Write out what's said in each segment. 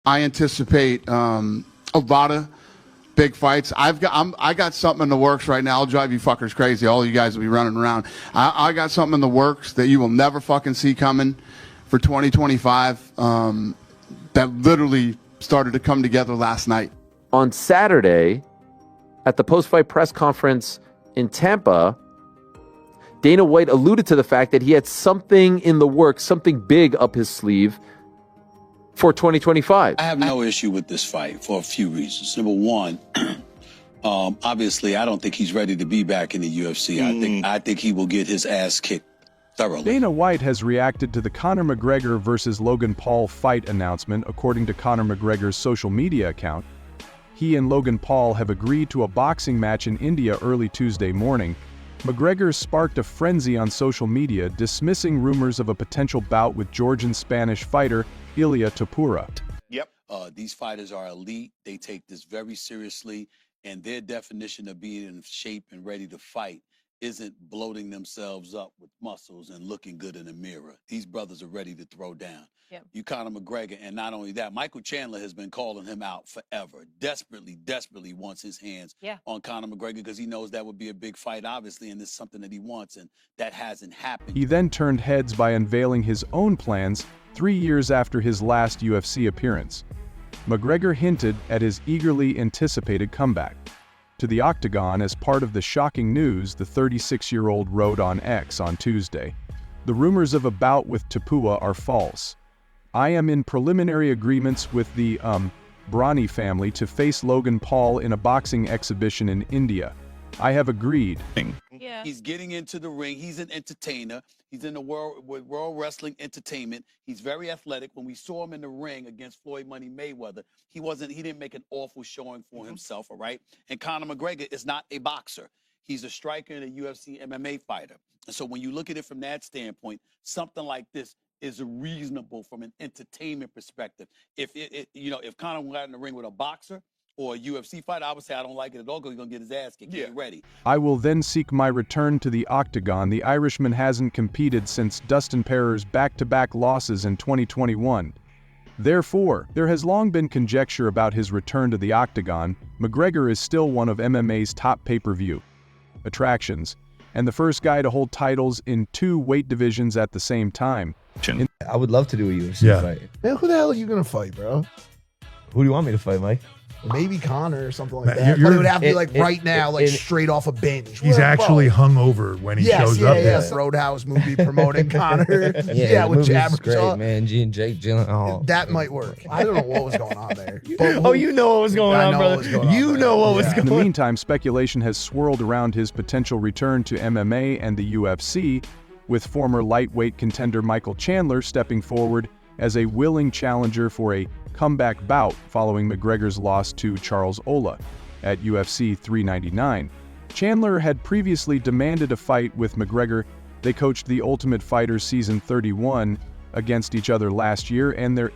I anticipate a lot of big fights. I got something in the works right now. I'll drive you fuckers crazy. All you guys will be running around. I got something in the works that you will never fucking see coming for 2025 that literally started to come together last night. On Saturday, at the post-fight press conference in Tampa, Dana White alluded to the fact that he had something in the works, something big up his sleeve for 2025. I have no issue with this fight for a few reasons. Number one, obviously, I don't think he's ready to be back in the UFC. I think he will get his ass kicked thoroughly. Dana White has reacted to the Conor McGregor versus Logan Paul fight announcement. According to Conor McGregor's social media account, he and Logan Paul have agreed to a boxing match in India early Tuesday morning. McGregor sparked a frenzy on social media, dismissing rumors of a potential bout with Georgian-Spanish fighter Ilia Topuria. Yep. These fighters are elite. They take this very seriously, and their definition of being in shape and ready to fight isn't bloating themselves up with muscles and looking good in the mirror. These brothers are ready to throw down. Yep. You Conor McGregor, and not only that, Michael Chandler has been calling him out forever. Desperately wants his hands on Conor McGregor because he knows that would be a big fight, obviously, and it's something that he wants, and that hasn't happened. He then turned heads by unveiling his own plans 3 years after his last UFC appearance. McGregor hinted at his eagerly anticipated comeback to the octagon as part of the shocking news the 36-year-old wrote on X on Tuesday. The rumors of a bout with Topuria are false. I am in preliminary agreements with the Brawny family to face Logan Paul in a boxing exhibition in India. I have agreed. Yeah. He's getting into the ring. He's an entertainer. He's in the world wrestling entertainment. He's very athletic. When we saw him in the ring against Floyd Money Mayweather, he didn't make an awful showing for himself, all right? And Conor McGregor is not a boxer. He's a striker and a UFC MMA fighter. And so when you look at it from that standpoint, something like this is reasonable from an entertainment perspective. If Conor went in the ring with a boxer or a UFC fighter, I would say I don't like it at all because he's going to get his ass kicked. Get ready. I will then seek my return to the octagon. The Irishman hasn't competed since Dustin Poirier's back-to-back losses in 2021. Therefore, there has long been conjecture about his return to the octagon. McGregor is still one of MMA's top pay-per-view attractions, and the first guy to hold titles in 2 weight divisions at the same time. I would love to do a UFC fight. Man, who the hell are you gonna fight, bro? Who do you want me to fight, Mike? Maybe Conor or something like that. But it would have to be like right now, like straight off a binge. He's actually hungover when he shows up. Yes, Roadhouse movie promoting Conor. With Jabber. Great, man. G and Jake Gyllenhaal. That might work. I don't know what was going on there. You know what was going on, brother. You know what was going on. In the meantime, speculation has swirled around his potential return to MMA and the UFC, with former lightweight contender Michael Chandler stepping forward as a willing challenger for a comeback bout following McGregor's loss to Charles Ola at UFC 399. Chandler had previously demanded a fight with McGregor. They coached The Ultimate Fighter Season 31 against each other last year, and their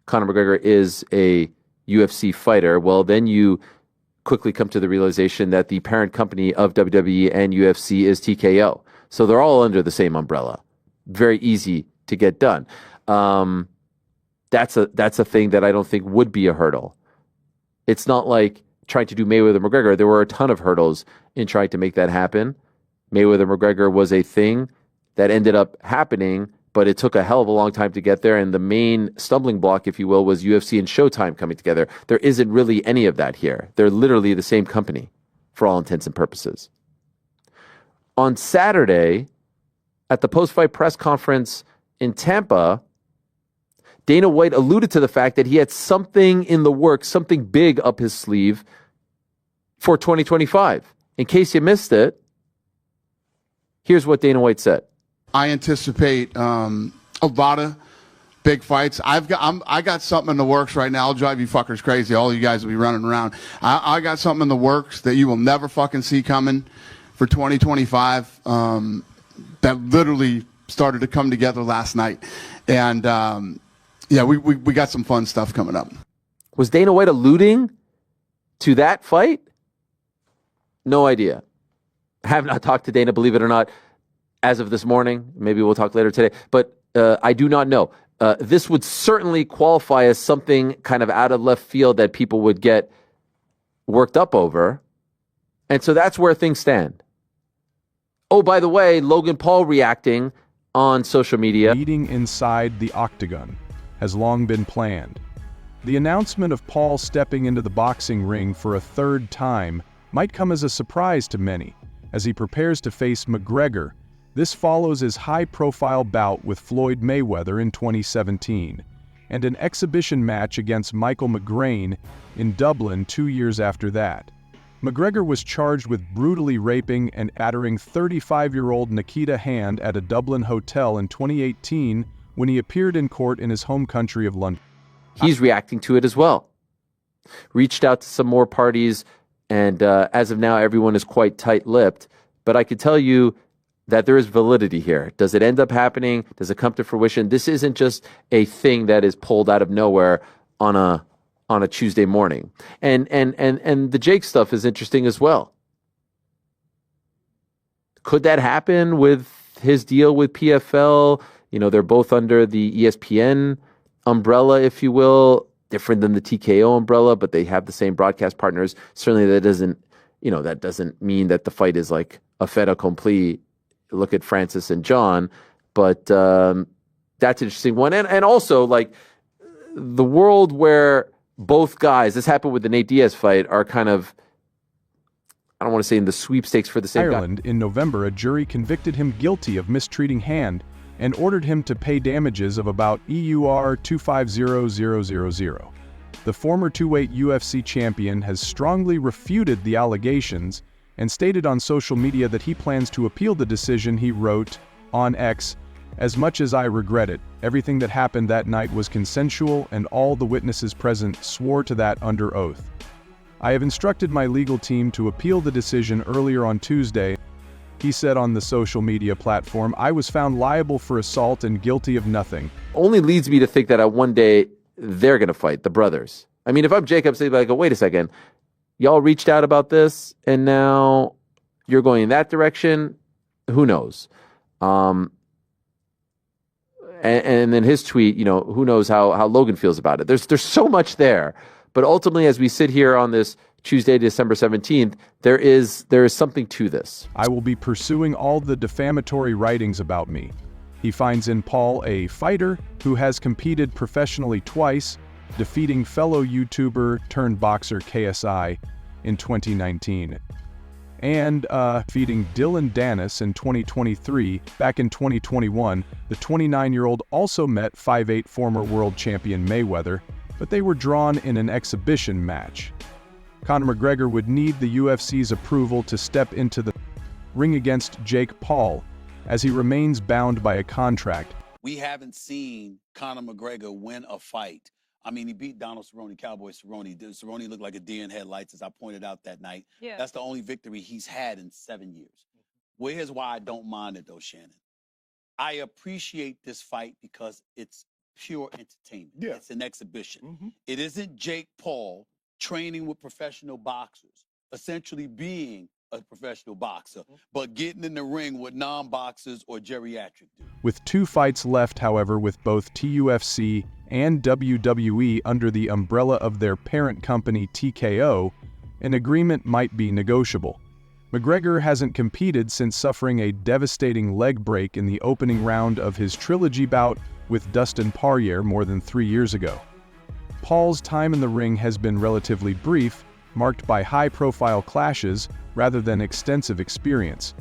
Conor McGregor is a UFC fighter. Well, then you quickly come to the realization that the parent company of WWE and UFC is TKO. So they're all under the same umbrella. Very easy to get done. That's a thing that I don't think would be a hurdle. It's not like trying to do Mayweather-McGregor. There were a ton of hurdles in trying to make that happen. Mayweather-McGregor was a thing that ended up happening, but it took a hell of a long time to get there, and the main stumbling block, if you will, was UFC and Showtime coming together. There isn't really any of that here. They're literally the same company for all intents and purposes. On Saturday, at the post-fight press conference in Tampa, Dana White alluded to the fact that he had something in the works, something big up his sleeve for 2025. In case you missed it, here's what Dana White said. I anticipate a lot of big fights. I got something in the works right now. I'll drive you fuckers crazy. All you guys will be running around. I got something in the works that you will never fucking see coming for 2025 that literally started to come together last night. And we got some fun stuff coming up. Was Dana White alluding to that fight? No idea. Have not talked to Dana, believe it or not, as of this morning. Maybe we'll talk later today. But I do not know. this would certainly qualify as something kind of out of left field that people would get worked up over. And so that's where things stand. Oh, by the way, Logan Paul reacting on social media. Meeting inside the octagon has long been planned. The announcement of Paul stepping into the boxing ring for a third time might come as a surprise to many as he prepares to face McGregor. This follows his high-profile bout with Floyd Mayweather in 2017 and an exhibition match against Michael McGregor in Dublin 2 years after that. McGregor was charged with brutally raping and battering 35-year-old Nikita Hand at a Dublin hotel in 2018 when he appeared in court in his home country of London. He's reacting to it as well. Reached out to some more parties, and as of now, everyone is quite tight-lipped. But I could tell you that there is validity here. Does it end up happening? Does it come to fruition? This isn't just a thing that is pulled out of nowhere on a Tuesday morning. And the Jake stuff is interesting as well. Could that happen with his deal with PFL? You know, they're both under the ESPN umbrella, if you will, different than the TKO umbrella, but they have the same broadcast partners. Certainly that doesn't mean that the fight is like a fait accompli. Look at Francis and John, but that's an interesting one. And also, like, the world where both guys, this happened with the Nate Diaz fight, are kind of, I don't want to say in the sweepstakes for the same Ireland, in November, a jury convicted him guilty of mistreating Hand and ordered him to pay damages of about EUR 250,000. The former two-weight UFC champion has strongly refuted the allegations and stated on social media that he plans to appeal the decision. He wrote on X, "As much as I regret it, everything that happened that night was consensual and all the witnesses present swore to that under oath. I have instructed my legal team to appeal the decision earlier on Tuesday." He said on the social media platform, "I was found liable for assault and guilty of nothing." Only leads me to think that one day they're going to fight, the brothers. I mean, if I'm Jacob, say like, oh, wait a second, y'all reached out about this and now you're going in that direction. Who knows? And then his tweet, you know, who knows how Logan feels about it. There's so much there. But ultimately, as we sit here on this Tuesday, December 17th, there is something to this. "I will be pursuing all the defamatory writings about me." He finds in Paul a fighter who has competed professionally twice, defeating fellow YouTuber turned boxer KSI in 2019. And defeating Dylan Dennis in 2023. Back in 2021, the 29-year-old also met 5'8" former world champion Mayweather, but they were drawn in an exhibition match. Conor McGregor would need the UFC's approval to step into the ring against Jake Paul, as he remains bound by a contract. We haven't seen Conor McGregor win a fight. I mean, he beat Donald Cerrone, Cowboy Cerrone. Cerrone looked like a deer in headlights, as I pointed out that night. Yeah. That's the only victory he's had in 7 years. Well, here's why I don't mind it, though, Shannon. I appreciate this fight because it's pure entertainment. Yeah. It's an exhibition. Mm-hmm. It isn't Jake Paul training with professional boxers, essentially being a professional boxer, but getting in the ring with non-boxers or geriatric dudes. With 2 fights left, however, with both TUFC and WWE under the umbrella of their parent company TKO, an agreement might be negotiable. McGregor hasn't competed since suffering a devastating leg break in the opening round of his trilogy bout with Dustin Poirier more than 3 years ago. Paul's time in the ring has been relatively brief, marked by high-profile clashes rather than extensive experience.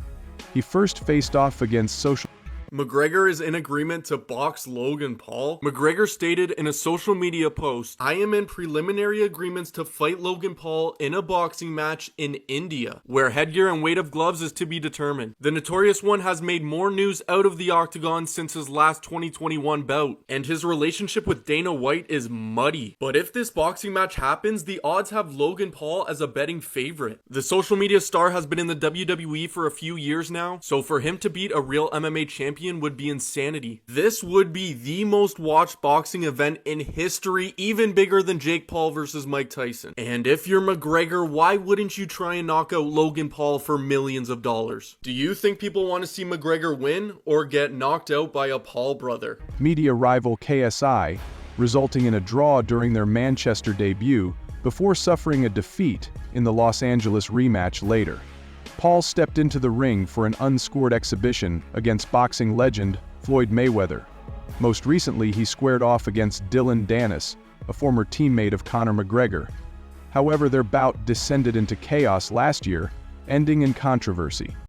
He first faced off against social McGregor is in agreement to box Logan Paul. McGregor stated in a social media post, "I am in preliminary agreements to fight Logan Paul in a boxing match in India, where headgear and weight of gloves is to be determined. The Notorious One has made more news out of the octagon since his last 2021 bout, and his relationship with Dana White is muddy. But if this boxing match happens, the odds have Logan Paul as a betting favorite. The social media star has been in the WWE for a few years now, so for him to beat a real MMA champion champion would be insanity. This would be the most watched boxing event in history, even bigger than Jake Paul versus Mike Tyson. And if you're McGregor, why wouldn't you try and knock out Logan Paul for millions of dollars? Do you think people want to see McGregor win or get knocked out by a Paul brother? Media rival KSI, resulting in a draw during their Manchester debut before suffering a defeat in the Los Angeles rematch later. Paul stepped into the ring for an unscored exhibition against boxing legend Floyd Mayweather. Most recently, he squared off against Dylan Dennis, a former teammate of Conor McGregor. However, their bout descended into chaos last year, ending in controversy.